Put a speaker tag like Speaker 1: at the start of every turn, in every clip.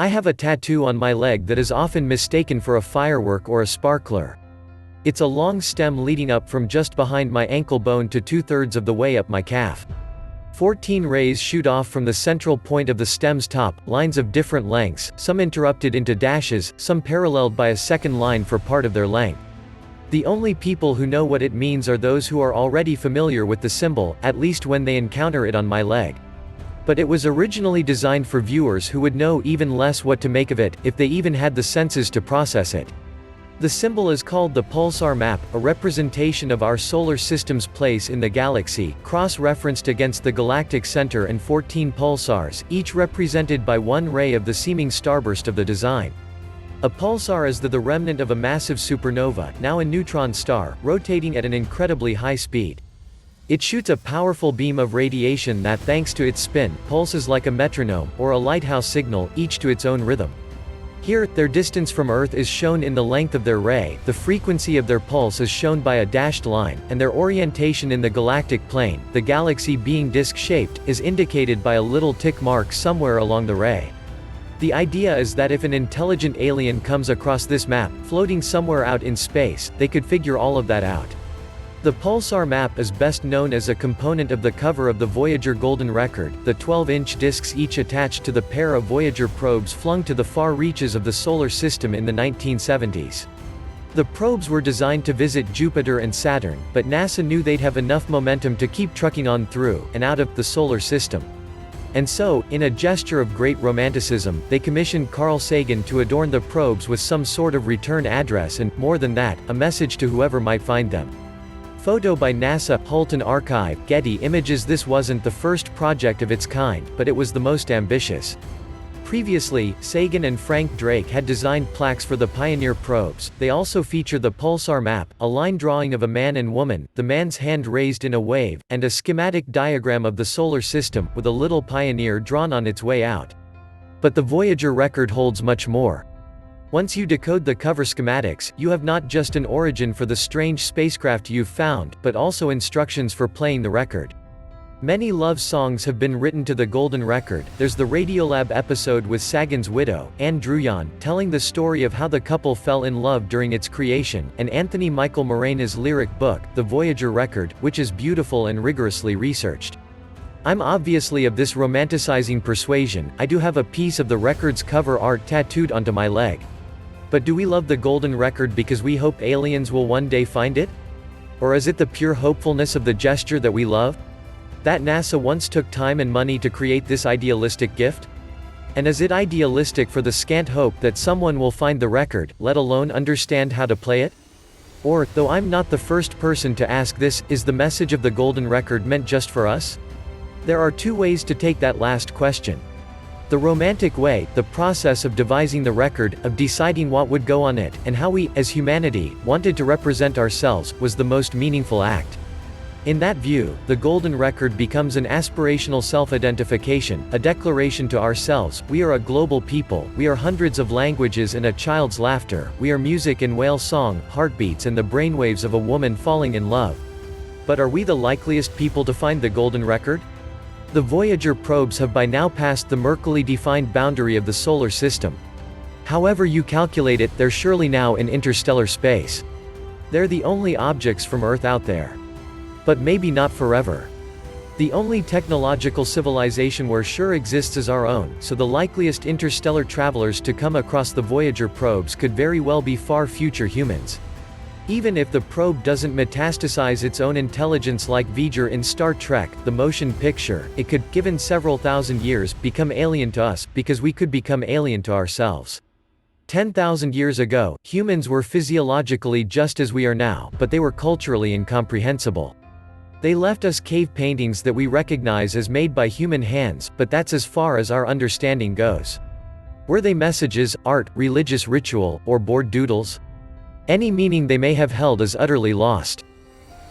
Speaker 1: I have a tattoo on my leg that is often mistaken for a firework or a sparkler. It's a long stem leading up from just behind my ankle bone to 2/3 of the way up my calf. 14 rays shoot off from the central point of the stem's top, lines of different lengths, some interrupted into dashes, some paralleled by a second line for part of their length. The only people who know what it means are those who are already familiar with the symbol, at least when they encounter it on my leg. But it was originally designed for viewers who would know even less what to make of it, if they even had the senses to process it. The symbol is called the pulsar map, a representation of our solar system's place in the galaxy, cross-referenced against the galactic center and 14 pulsars, each represented by one ray of the seeming starburst of the design. A pulsar is the remnant of a massive supernova, now a neutron star, rotating at an incredibly high speed. It shoots a powerful beam of radiation that, thanks to its spin, pulses like a metronome, or a lighthouse signal, each to its own rhythm. Here, their distance from Earth is shown in the length of their ray, the frequency of their pulse is shown by a dashed line, and their orientation in the galactic plane, the galaxy being disc-shaped, is indicated by a little tick mark somewhere along the ray. The idea is that if an intelligent alien comes across this map, floating somewhere out in space, they could figure all of that out. The pulsar map is best known as a component of the cover of the Voyager Golden Record, the 12-inch discs each attached to the pair of Voyager probes flung to the far reaches of the Solar System in the 1970s. The probes were designed to visit Jupiter and Saturn, but NASA knew they'd have enough momentum to keep trucking on through, and out of, the Solar System. And so, in a gesture of great romanticism, they commissioned Carl Sagan to adorn the probes with some sort of return address and, more than that, a message to whoever might find them. Photo by NASA, Hulton Archive, Getty Images. This wasn't the first project of its kind, but it was the most ambitious. Previously, Sagan and Frank Drake had designed plaques for the Pioneer probes. They also feature the pulsar map, a line drawing of a man and woman, the man's hand raised in a wave, and a schematic diagram of the Solar System, with a little Pioneer drawn on its way out. But the Voyager record holds much more. Once you decode the cover schematics, you have not just an origin for the strange spacecraft you've found, but also instructions for playing the record. Many love songs have been written to the Golden Record. There's the Radiolab episode with Sagan's widow, Anne Druyan, telling the story of how the couple fell in love during its creation, and Anthony Michael Morena's lyric book, The Voyager Record, which is beautiful and rigorously researched. I'm obviously of this romanticizing persuasion. I do have a piece of the record's cover art tattooed onto my leg. But do we love the Golden Record because we hope aliens will one day find it? Or is it the pure hopefulness of the gesture that we love? That NASA once took time and money to create this idealistic gift? And is it idealistic for the scant hope that someone will find the record, let alone understand how to play it? Or, though I'm not the first person to ask this, is the message of the Golden Record meant just for us? There are two ways to take that last question. The romantic way, the process of devising the record, of deciding what would go on it, and how we, as humanity, wanted to represent ourselves, was the most meaningful act. In that view, the Golden Record becomes an aspirational self-identification, a declaration to ourselves: we are a global people, we are hundreds of languages and a child's laughter, we are music and whale song, heartbeats and the brainwaves of a woman falling in love. But are we the likeliest people to find the Golden Record? The Voyager probes have by now passed the murkily defined boundary of the Solar System. However you calculate it, they're surely now in interstellar space. They're the only objects from Earth out there. But maybe not forever. The only technological civilization we're sure exists is our own, so the likeliest interstellar travelers to come across the Voyager probes could very well be far future humans. Even if the probe doesn't metastasize its own intelligence like V'ger in Star Trek, the motion picture, it could, given several thousand years, become alien to us, because we could become alien to ourselves. 10,000 years ago, humans were physiologically just as we are now, but they were culturally incomprehensible. They left us cave paintings that we recognize as made by human hands, but that's as far as our understanding goes. Were they messages, art, religious ritual, or bored doodles? Any meaning they may have held is utterly lost.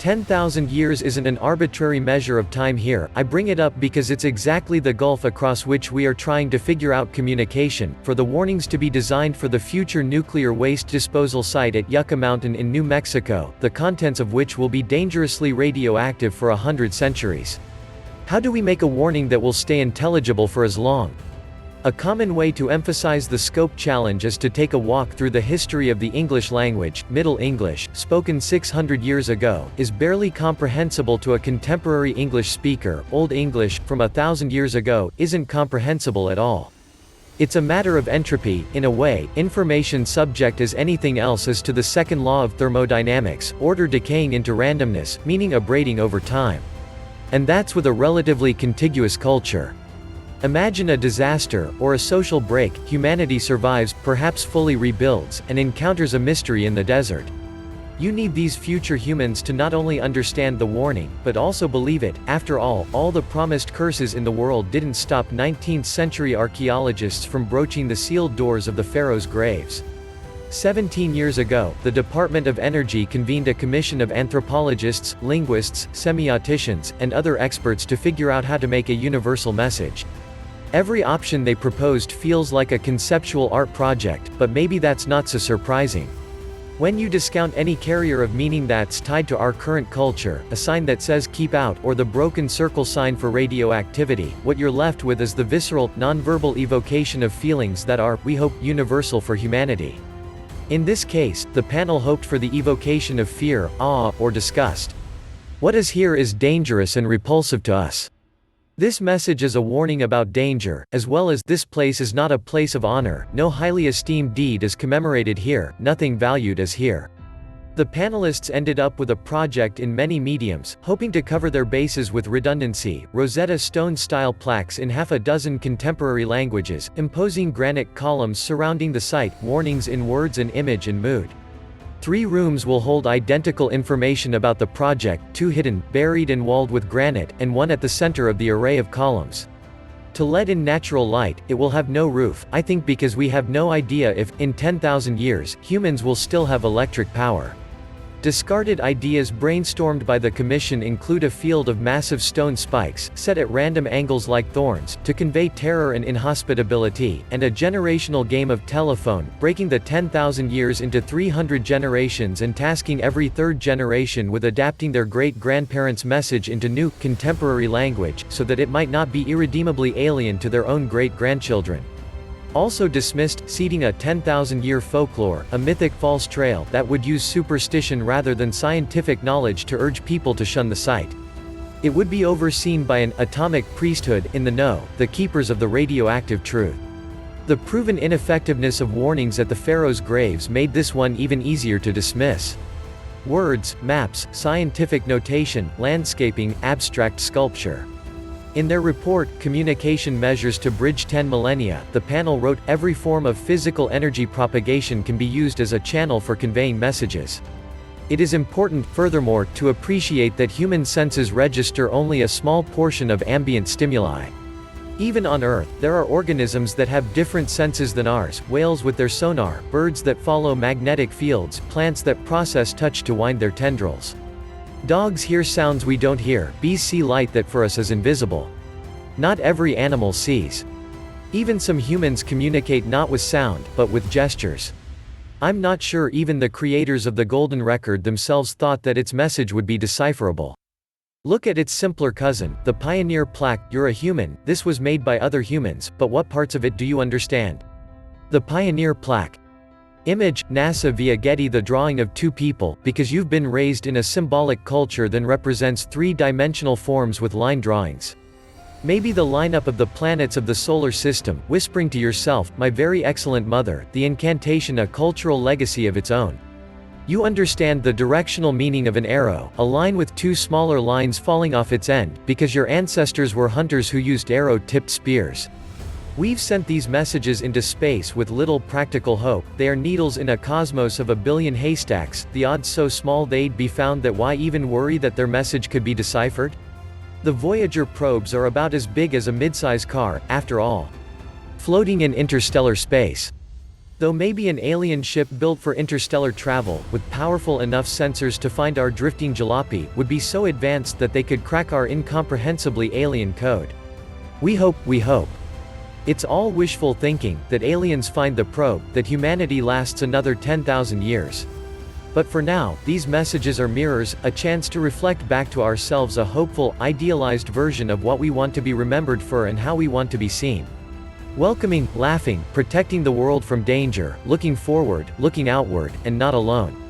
Speaker 1: 10,000 years isn't an arbitrary measure of time here. I bring it up because it's exactly the gulf across which we are trying to figure out communication. For the warnings to be designed for the future nuclear waste disposal site at Yucca Mountain in New Mexico, the contents of which will be dangerously radioactive for 100 centuries. How do we make a warning that will stay intelligible for as long? A common way to emphasize the scope challenge is to take a walk through the history of the English language. Middle English, spoken 600 years ago, is barely comprehensible to a contemporary English speaker. Old English, from 1,000 years ago, isn't comprehensible at all. It's a matter of entropy. In a way, information subject as anything else is to the second law of thermodynamics, order decaying into randomness, meaning abrading over time. And that's with a relatively contiguous culture. Imagine a disaster, or a social break. Humanity survives, perhaps fully rebuilds, and encounters a mystery in the desert. You need these future humans to not only understand the warning, but also believe it. After all the promised curses in the world didn't stop 19th-century archaeologists from broaching the sealed doors of the pharaohs' graves. 17 years ago, the Department of Energy convened a commission of anthropologists, linguists, semioticians, and other experts to figure out how to make a universal message. Every option they proposed feels like a conceptual art project, but maybe that's not so surprising. When you discount any carrier of meaning that's tied to our current culture, a sign that says keep out, or the broken circle sign for radioactivity, what you're left with is the visceral, nonverbal evocation of feelings that are, we hope, universal for humanity. In this case, the panel hoped for the evocation of fear, awe, or disgust. What is here is dangerous and repulsive to us. This message is a warning about danger, as well as, this place is not a place of honor, no highly esteemed deed is commemorated here, nothing valued is here. The panelists ended up with a project in many mediums, hoping to cover their bases with redundancy: Rosetta Stone-style plaques in half a dozen contemporary languages, imposing granite columns surrounding the site, warnings in words and image and mood. 3 rooms will hold identical information about the project, 2 hidden, buried and walled with granite, and 1 at the center of the array of columns. To let in natural light, it will have no roof, I think because we have no idea if, in 10,000 years, humans will still have electric power. Discarded ideas brainstormed by the commission include a field of massive stone spikes, set at random angles like thorns, to convey terror and inhospitability, and a generational game of telephone, breaking the 10,000 years into 300 generations and tasking every third generation with adapting their great-grandparents' message into new, contemporary language, so that it might not be irredeemably alien to their own great-grandchildren. Also dismissed, seeding a 10,000-year folklore, a mythic false trail that would use superstition rather than scientific knowledge to urge people to shun the site. It would be overseen by an atomic priesthood in the know, the keepers of the radioactive truth. The proven ineffectiveness of warnings at the pharaohs' graves made this one even easier to dismiss. Words, maps, scientific notation, landscaping, abstract sculpture. In their report, Communication Measures to Bridge 10 Millennia, the panel wrote, every form of physical energy propagation can be used as a channel for conveying messages. It is important, furthermore, to appreciate that human senses register only a small portion of ambient stimuli. Even on Earth, there are organisms that have different senses than ours: whales with their sonar, birds that follow magnetic fields, plants that process touch to wind their tendrils. Dogs hear sounds we don't hear, bees see light that for us is invisible. Not every animal sees. Even some humans communicate not with sound, but with gestures. I'm not sure even the creators of the Golden Record themselves thought that its message would be decipherable. Look at its simpler cousin, the Pioneer plaque. You're a human, this was made by other humans, but what parts of it do you understand? The Pioneer plaque. Image, NASA via Getty. The drawing of 2 people, because you've been raised in a symbolic culture, then represents 3-dimensional forms with line drawings. Maybe the lineup of the planets of the solar system, whispering to yourself, my very excellent mother, the incantation, a cultural legacy of its own. You understand the directional meaning of an arrow, a line with 2 smaller lines falling off its end, because your ancestors were hunters who used arrow-tipped spears. We've sent these messages into space with little practical hope. They are needles in a cosmos of a billion haystacks, the odds so small they'd be found that why even worry that their message could be deciphered? The Voyager probes are about as big as a midsize car, after all. Floating in interstellar space. Though maybe an alien ship built for interstellar travel, with powerful enough sensors to find our drifting jalopy, would be so advanced that they could crack our incomprehensibly alien code. We hope. It's all wishful thinking, that aliens find the probe, that humanity lasts another 10,000 years. But for now, these messages are mirrors, a chance to reflect back to ourselves a hopeful, idealized version of what we want to be remembered for and how we want to be seen. Welcoming, laughing, protecting the world from danger, looking forward, looking outward, and not alone.